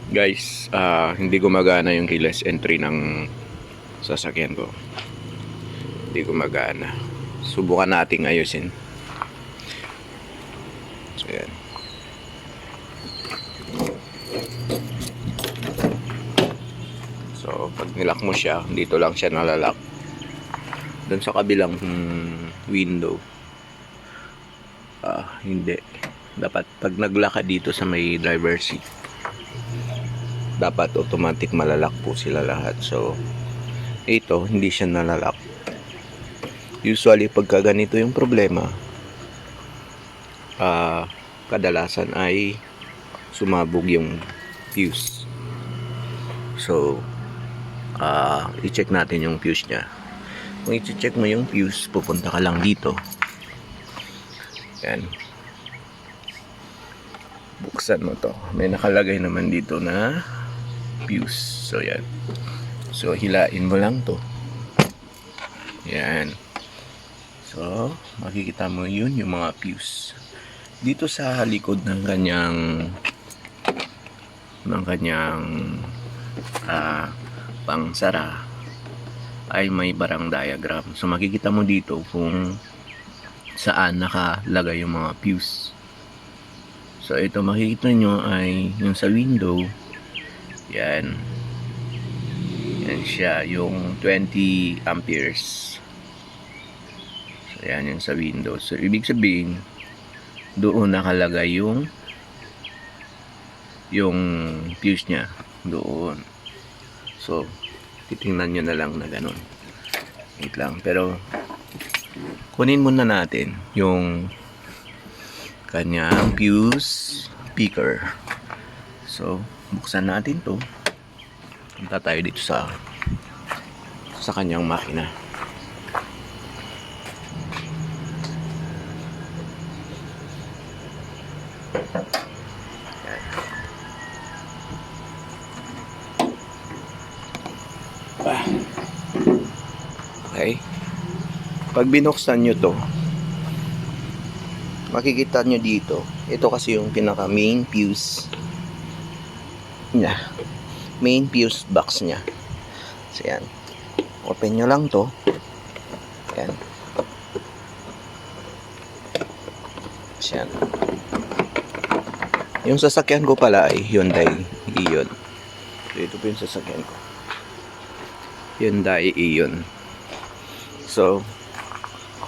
Guys, hindi gumagana yung keyless entry ng sasakyan ko. Hindi gumagana. Subukan nating ayusin. So, yan. So, pag nilak mo siya, dito lang siya nalalak. Doon sa kabilang window. Hindi. Dapat pag naglock ka dito sa may driver seat, dapat automatic malalak po sila lahat. So, ito, hindi siya nalalak. Usually, pagka ganito yung problema, kadalasan ay sumabog yung fuse. So, i-check natin yung fuse nya. Kung i-check mo yung fuse, pupunta ka lang dito. Yan. Buksan mo to. May nakalagay naman dito na fuse. So, yan. So, hilain mo lang to. Yan. So, makikita mo yun, yung mga fuse. Dito sa likod ng kanyang pangsara ay may barang diagram. So, makikita mo dito kung saan nakalagay yung mga fuse. So, ito makikita nyo ay yung sa window. Yan. Yan siya, yung 20 amperes. So, yan yung sa window. So, ibig sabihin, doon nakalagay yung fuse nya. Doon. So, titingnan nyo na lang na ganun. Wait lang. Pero, kunin muna natin yung kanyang fuse speaker. So, buksan natin to. Punta tayo dito sa kanyang makina. Okay. Pag binuksan nyo to, makikita nyo dito, ito kasi yung pinaka main fuse nya, main fuse box nya. So yan, open nyo lang to. Yan. So, yan. Yung sasakyan ko pala ay Hyundai Ion. So ito po yung sasakyan ko, Hyundai Ion. So,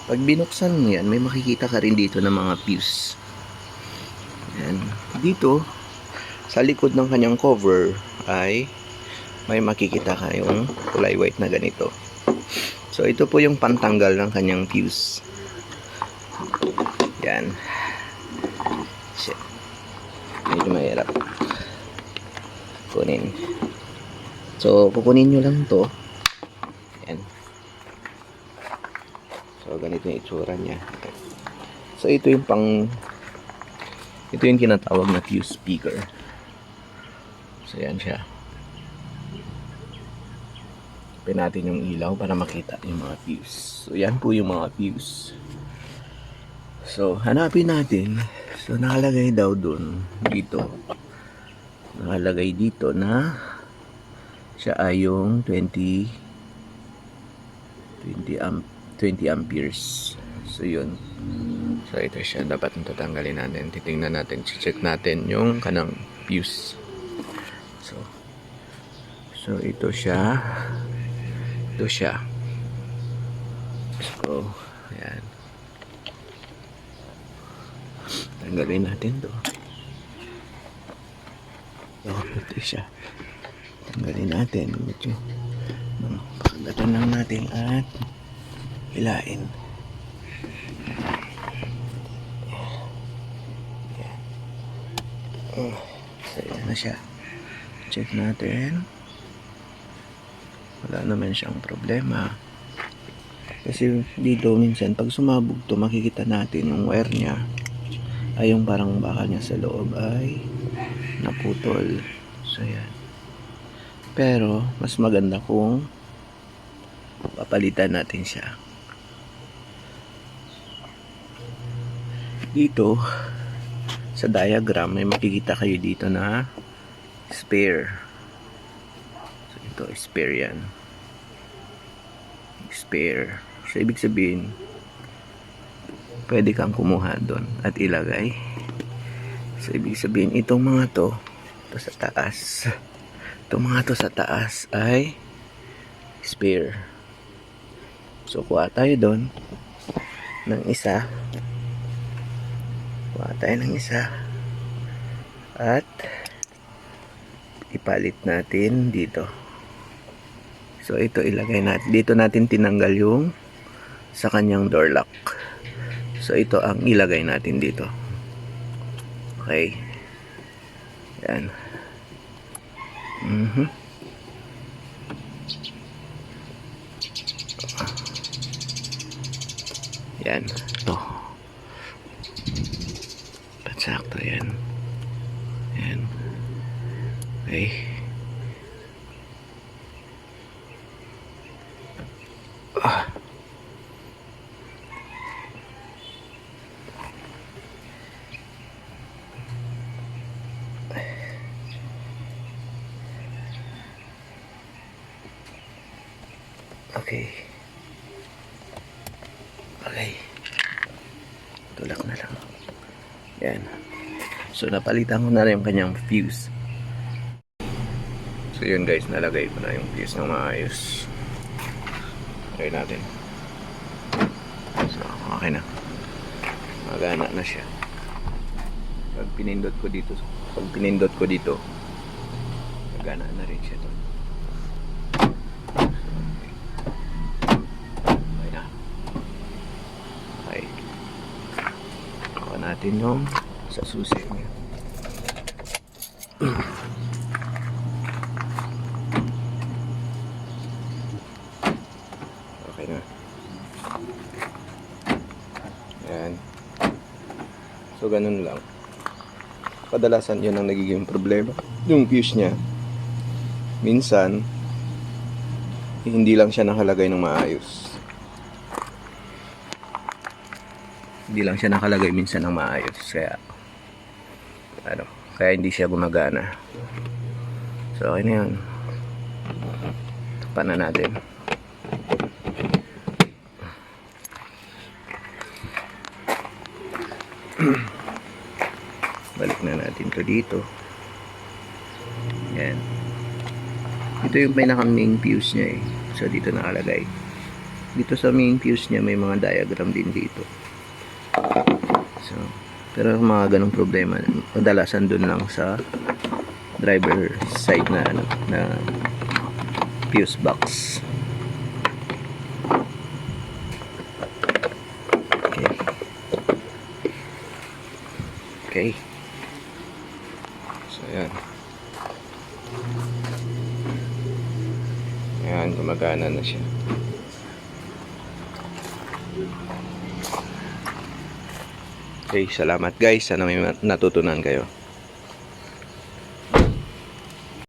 pag binuksan mo yan, may makikita ka rin dito ng mga fuse. Yan. Dito, sa likod ng kanyang cover, ay may makikita kayong kulay white na ganito. So, ito po yung pantanggal ng kanyang fuse. Yan. Shit. Medyo mahirap kunin. So, kukunin nyo lang to. Yan. So, ganito yung itsura niya. So, ito yung tinatawag na fuse speaker. So, yan siya. Open natin yung ilaw para makita yung mga fuse. So, yan po yung mga fuse. So, hanapin natin. So, nakalagay daw dun, dito. Nakalagay dito na siya ay yung 20 amperes. So, yun. So, ito siya. Dapat tatanggalin natin. Titingnan natin. Check natin yung kanang fuse. So, ito siya. Ito siya. So, ayan. Tanggalin natin to. So, ito siya. Tanggalin natin. Medyo pakagatan lang natin at hilain. So, yan na siya. Check natin. Wala naman siyang problema. Kasi dito minsan pag sumabog to, makikita natin yung wire niya ay yung parang bakal niya sa loob ay naputol. So yan. Pero mas maganda kung papalitan natin siya. Dito sa diagram may makikita kayo dito na spare. So ito spare yan. Spare. So ibig sabihin pwede kang kumuha doon at ilagay. So ibig sabihin itong mga to sa taas. Itong mga to sa taas ay spare. So kuha tayo doon ng isa. Kuha tayo ng isa. At ipalit natin dito. So ito ilagay natin. Dito natin tinanggal yung sa kanyang door lock. So ito ang ilagay natin dito. Okay. Yan. Yan. Ito. Patsakto yan. Yan. Okay. Okay. Okay. Tulak na lang. Yan. So, napalitan ko na rin yung kanyang fuse. So, yun guys. Nalagay ko na yung fuse ng maayos. Try natin. So, okay na. Magana na siya. Pag pinindot ko dito, magana na rin siya to. Natin yung sa susi niya. Okay na. Yan. So ganun lang. Kadalasan yun ang nagiging problema. Yung fuse niya. Minsan hindi lang siya nakalagay ng maayos. Hindi lang siya nakalagay minsan ng maayos, kaya hindi siya gumagana. So okay na yun. Tapan na natin. Balik na natin to dito. Yan. Ito yung pinaka main fuse niya eh. So dito nakalagay. Dito sa main fuse niya may mga diagram din dito. So, pero mga ganong problema kadalasan dun lang sa driver side na fuse box. Okay. So yan. Ayan, gumagana na siya. Okay, salamat guys. Sana may natutunan kayo.